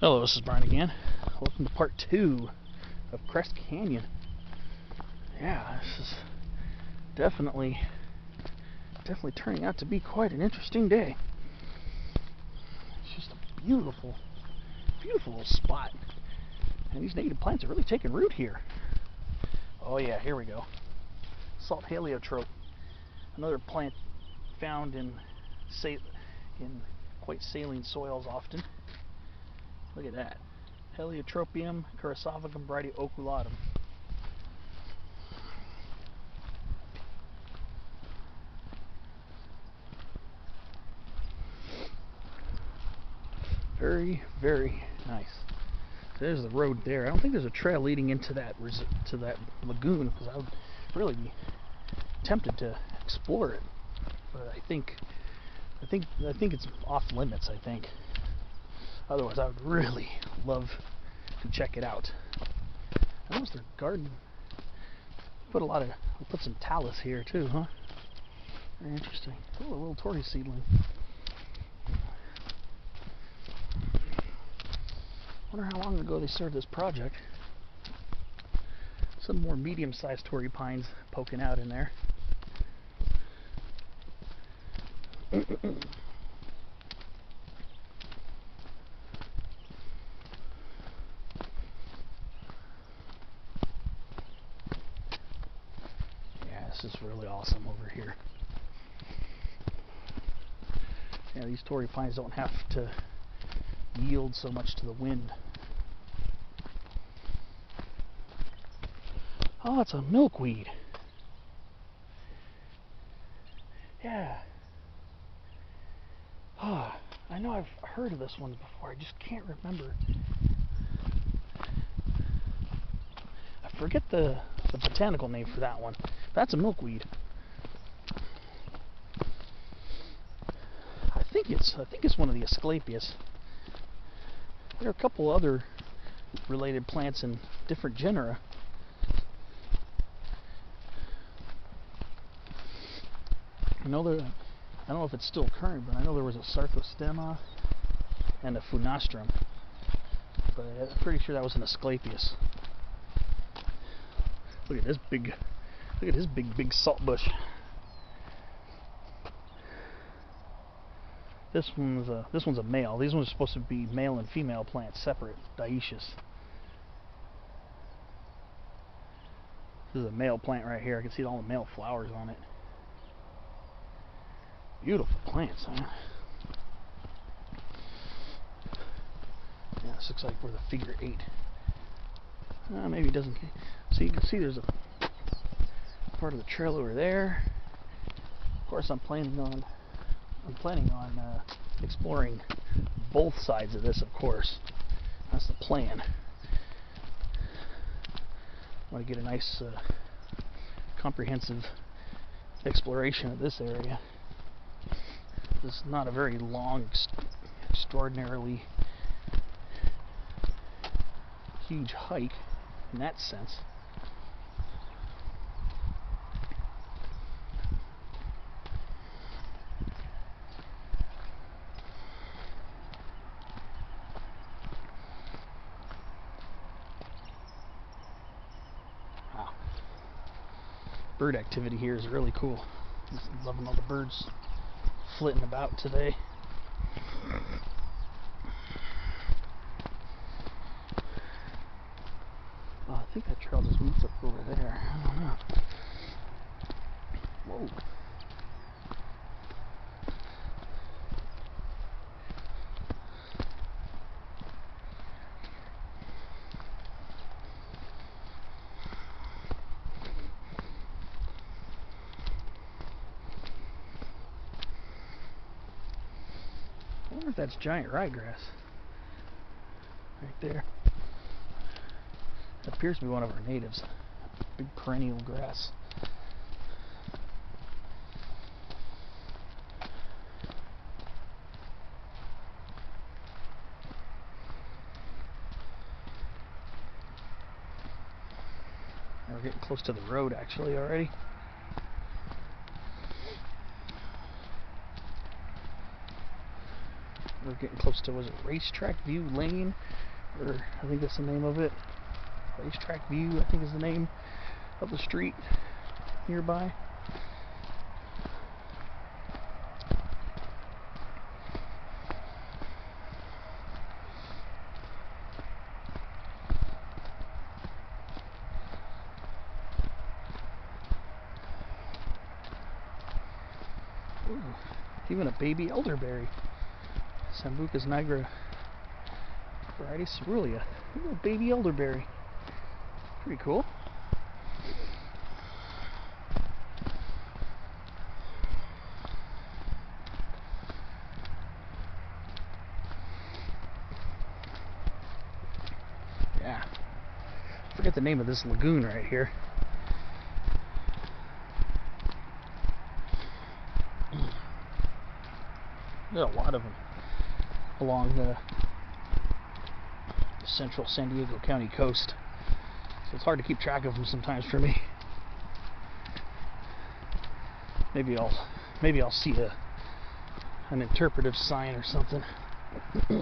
Hello, this is Brian again. Welcome to part 2 of Crest Canyon. Yeah, this is definitely turning out to be quite an interesting day. It's just a beautiful little spot. And these native plants are really taking root here. Oh yeah, here we go. Salt heliotrope. Another plant found in quite saline soils often. Look at that. Heliotropium curasavicum bradyoculatum. Very, very nice. So there's the road there. I don't think there's a trail leading into that lagoon, because I would really be tempted to explore it. But I think it's off limits. I think. Otherwise, I would really love to check it out. I noticed their garden put some talus here too, huh? Very interesting. Oh, a little Tory seedling. Wonder how long ago they started this project. Some more medium-sized Tory pines poking out in there. This is really awesome over here. Yeah, these Tory pines don't have to yield so much to the wind. Oh, it's a milkweed. Yeah. Oh, I know I've heard of this one before. I just can't remember. I forget the botanical name for that one. That's a milkweed. I think it's one of the Asclepias. There are a couple other related plants in different genera. I don't know if it's still current, but I know there was a Sarcostemma and a Funastrum. But I'm pretty sure that was an Asclepias. Look at this big salt bush. This one's a male. These ones are supposed to be male and female plants, separate, dioecious. This is a male plant right here. I can see all the male flowers on it. Beautiful plants, man. Yeah, this looks like we're the figure 8. Maybe it doesn't. So you can see there's a part of the trail over there. Of course, I'm planning on exploring both sides of this. Of course, that's the plan. I want to get a nice, comprehensive exploration of this area. This is not a very long, extraordinarily huge hike in that sense. Wow. Bird activity here is really cool. Just loving all the birds flitting about today. Oh, I think that trail just meets up over there. I don't know. Whoa. I wonder if that's giant ryegrass right there. That appears to be one of our natives. Big perennial grass. Now we're getting close to the road actually already. We're getting close to, was it Racetrack View Lane? Or I think that's the name of it. Racetrack View, I think is the name of the street nearby. Ooh, even a baby elderberry. Sambucus nigra variety cerulean. A little baby elderberry. Pretty cool. Yeah. I forget the name of this lagoon right here. There's a lot of them along the central San Diego County coast, so it's hard to keep track of them sometimes for me. Maybe I'll see an interpretive sign or something. Yeah,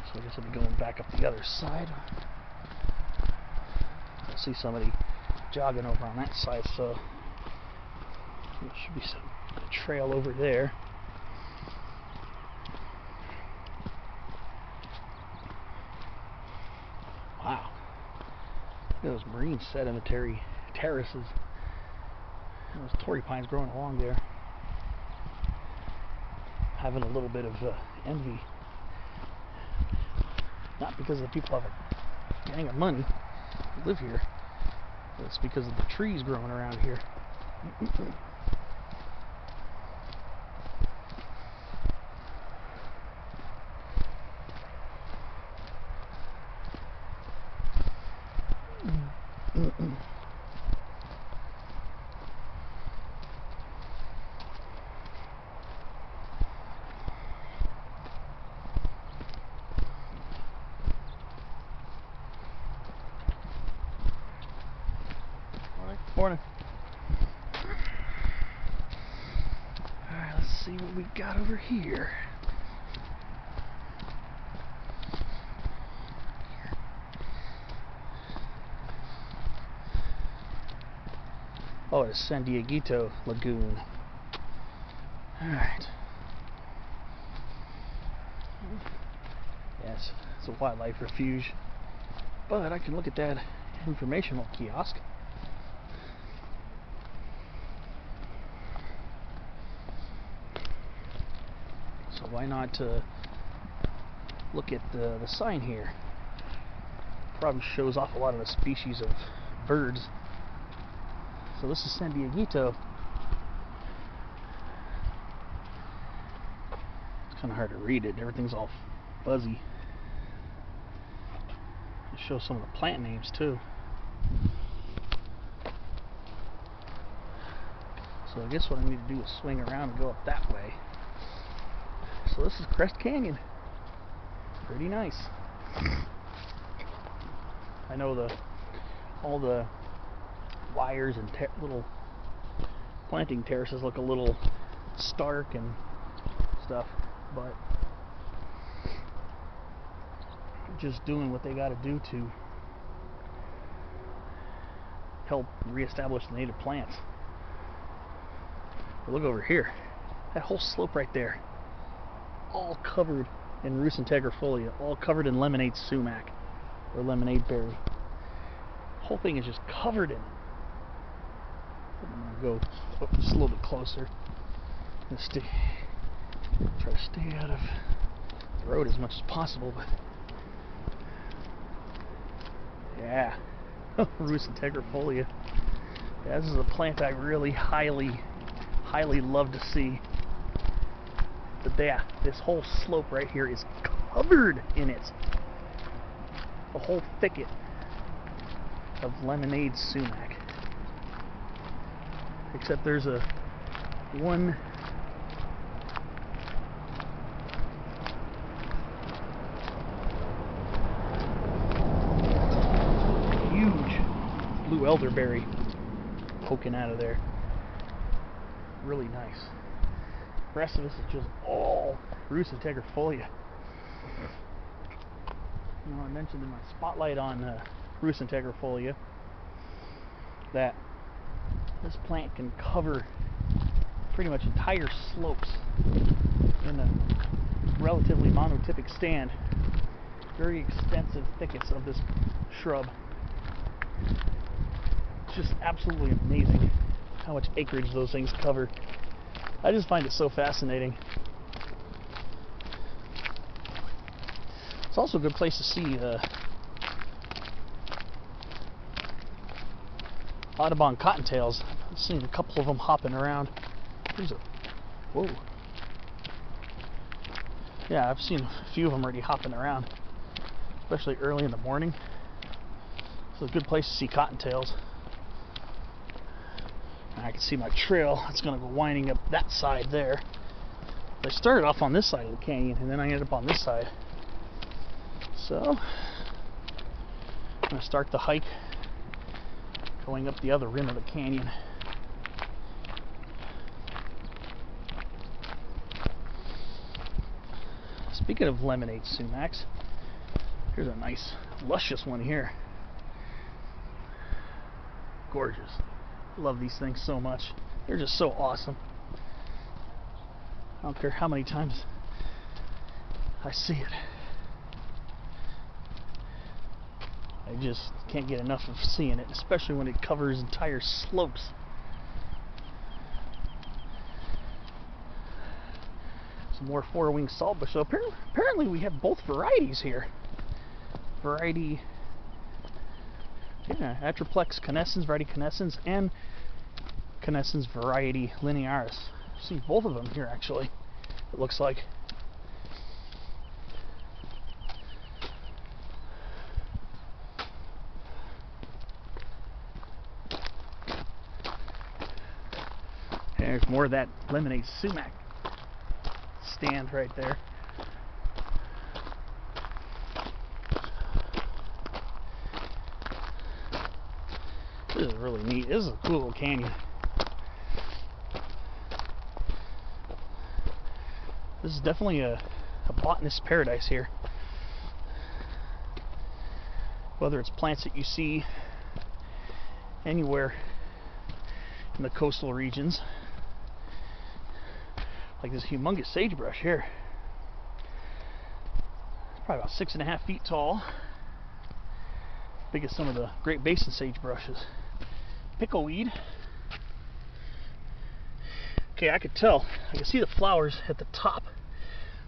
so I guess I'll be going back up the other side. I see somebody jogging over on that side, so there should be some trail over there. Wow. Look at those marine sedimentary terraces. And those torrey pines growing along there. Having a little bit of envy. Not because the people have a gang of money who live here. It's because of the trees growing around here. Morning. Alright, let's see what we got over here. Oh, it's San Dieguito Lagoon. Alright. Yes, it's a wildlife refuge. But I can look at that informational kiosk. So why not look at the sign here? Probably shows off a lot of the species of birds. So this is San Dieguito. It's kind of hard to read it. Everything's all fuzzy. It shows some of the plant names too. So I guess what I need to do is swing around and go up that way. So this is Crest Canyon. Pretty nice. I know all the wires and little planting terraces look a little stark and stuff, but just doing what they got to do to help reestablish the native plants. But look over here. That whole slope right there, all covered in Rhus integrifolia, all covered in lemonade sumac or lemonade berry. The whole thing is just covered in it. I'm going to go just a little bit closer and try to stay out of the road as much as possible. But yeah, Rhus integrifolia. Yeah, this is a plant I really highly love to see. But yeah, this whole slope right here is covered in it. A whole thicket of lemonade sumac. Except there's one huge blue elderberry poking out of there. really nice. The rest of this is just all Rus integrifolia. You know, I mentioned in my spotlight on Rus integrifolia that this plant can cover pretty much entire slopes in a relatively monotypic stand. Very extensive thickets of this shrub. It's just absolutely amazing how much acreage those things cover. I just find it so fascinating. It's also a good place to see Audubon cottontails. I've seen a couple of them hopping around. There's a... whoa. Yeah, I've seen a few of them already hopping around, especially early in the morning. It's a good place to see cottontails. And I can see my trail. It's going to go winding up that side there. I started off on this side of the canyon, and then I ended up on this side. So, I'm going to start the hike going up the other rim of the canyon. Speaking of lemonade sumacs, here's a nice, luscious one here. Gorgeous. Love these things so much. They're just so awesome. I don't care how many times I see it. I just can't get enough of seeing it, especially when it covers entire slopes. Some more four-winged saltbush. So apparently we have both varieties here. Variety, yeah, Atriplex canescens, variety canescens, and canescens variety linearis. I've seen both of them here actually, it looks like. There's more of that lemonade sumac stand right there. This is really neat. This is a cool little canyon. This is definitely a botanist's paradise here. Whether it's plants that you see anywhere in the coastal regions, like this humongous sagebrush here. It's probably about 6.5 feet tall. Big as some of the Great Basin sagebrushes. Pickleweed. Okay, I could tell. I can see the flowers at the top.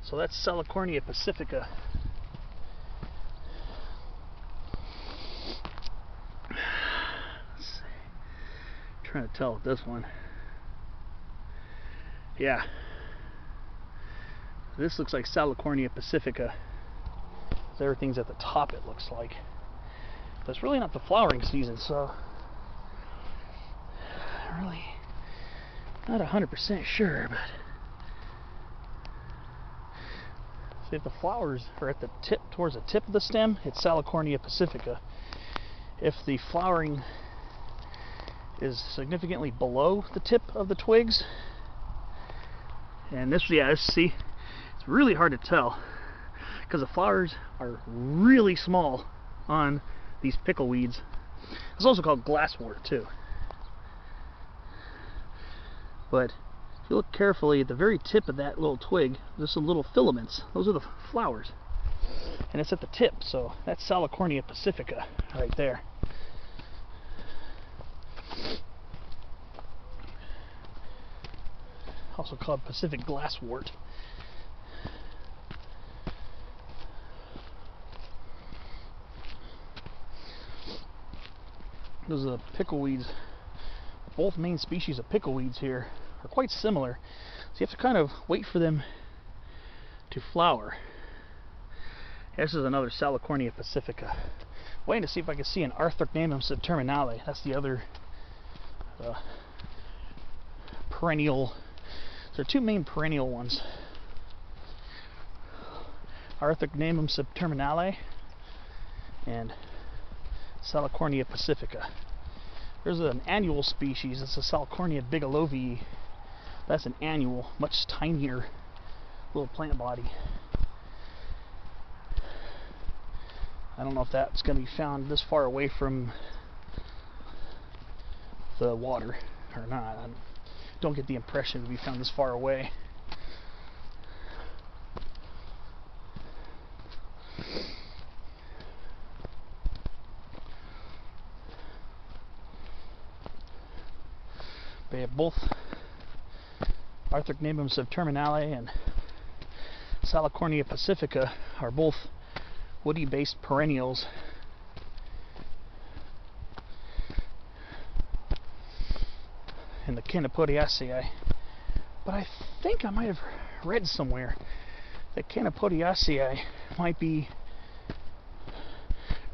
So that's Salicornia pacifica. Let's see. I'm trying to tell with this one. Yeah. This looks like Salicornia pacifica. So everything's at the top, it looks like. But it's really not the flowering season, so I'm really not 100% sure. But see, if the flowers are at the tip, towards the tip of the stem, it's Salicornia pacifica. If the flowering is significantly below the tip of the twigs, and this, yeah, see, it's really hard to tell because the flowers are really small on these pickleweeds. It's also called glasswort too. But if you look carefully at the very tip of that little twig, there's some little filaments. Those are the flowers. And it's at the tip, so that's Salicornia pacifica right there. Also called Pacific glasswort. Those are the pickleweeds. Both main species of pickleweeds here are quite similar, so you have to kind of wait for them to flower. This is another Salicornia pacifica. Waiting to see if I can see an Arthrocnamum subterminale. That's the other perennial. There are two main perennial ones. Arthrocnamum subterminale and Salicornia pacifica. There's an annual species, it's a Salicornia bigelovii, That's an annual, much tinier little plant body. I don't know if that's going to be found this far away from the water or not. I don't get the impression to be found this far away. They have both Arthrocnemium subterminale and Salicornia pacifica are both woody-based perennials. In the Canopodiaceae. But I think I might have read somewhere that Canopodiaceae might be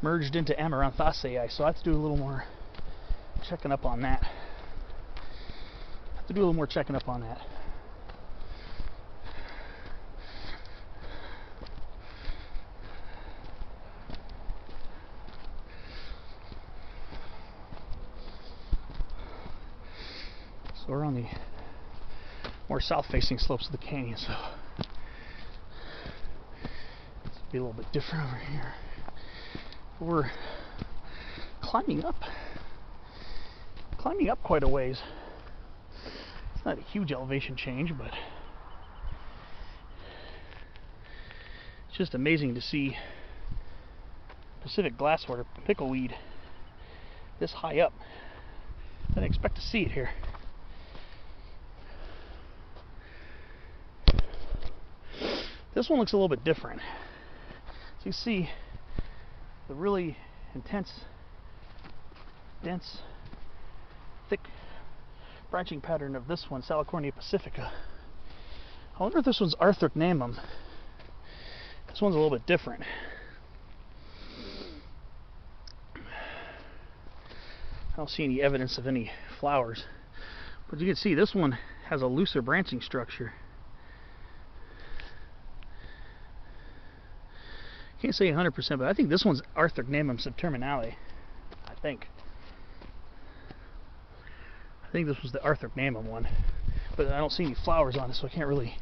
merged into Amaranthaceae, so I have to do a little more checking up on that. So we're on the more south-facing slopes of the canyon, so it's be a little bit different over here. We're climbing up quite a ways. It's not a huge elevation change, but it's just amazing to see Pacific glasswort or pickleweed this high up. I didn't expect to see it here. This one looks a little bit different. So you see the really intense, dense, thick branching pattern of this one, Salicornia pacifica. I wonder if this one's Arthrocnemium. This one's a little bit different. I don't see any evidence of any flowers, but you can see this one has a looser branching structure. Can't say 100%, but I think this one's Arthrocnemium subterminale. I think this was the Arthrocnemium one, but I don't see any flowers on it, so I can't really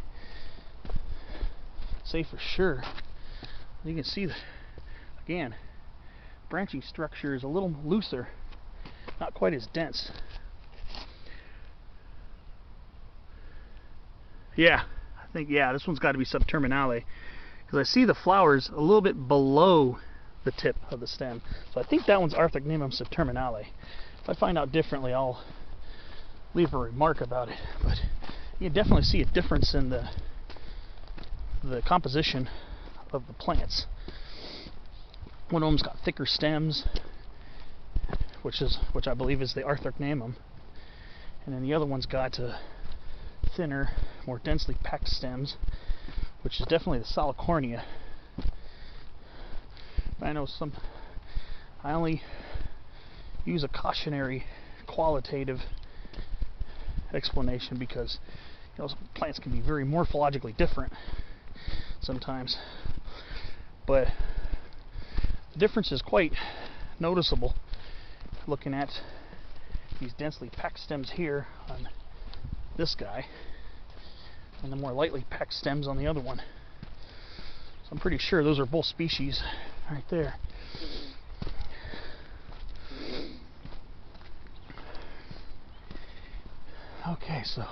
say for sure. You can see that, again, branching structure is a little looser, not quite as dense. Yeah, I think this one's got to be subterminale, because I see the flowers a little bit below the tip of the stem. So I think that one's Arthrocnemium subterminale. If I find out differently, I'll leave a remark about it. But you can definitely see a difference in the composition of the plants. One of them's got thicker stems, which I believe is the Arthrocnemium, and then the other one's got thinner, more densely packed stems, which is definitely the Salicornia. I know I only use a cautionary, qualitative explanation because plants can be very morphologically different sometimes, but the difference is quite noticeable looking at these densely packed stems here on this guy and the more lightly packed stems on the other one. So I'm pretty sure those are both species right there. Okay, so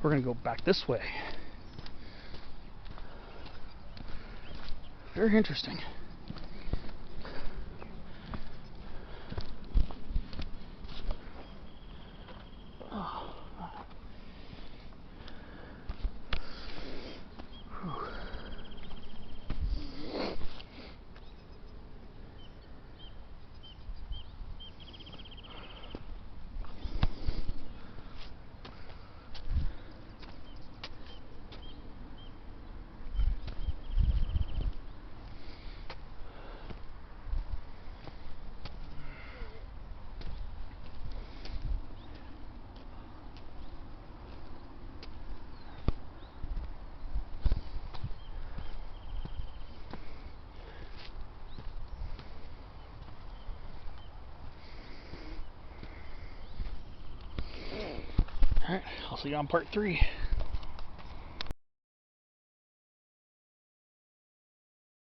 we're going to go back this way. Very interesting. Alright, I'll see you on part 3.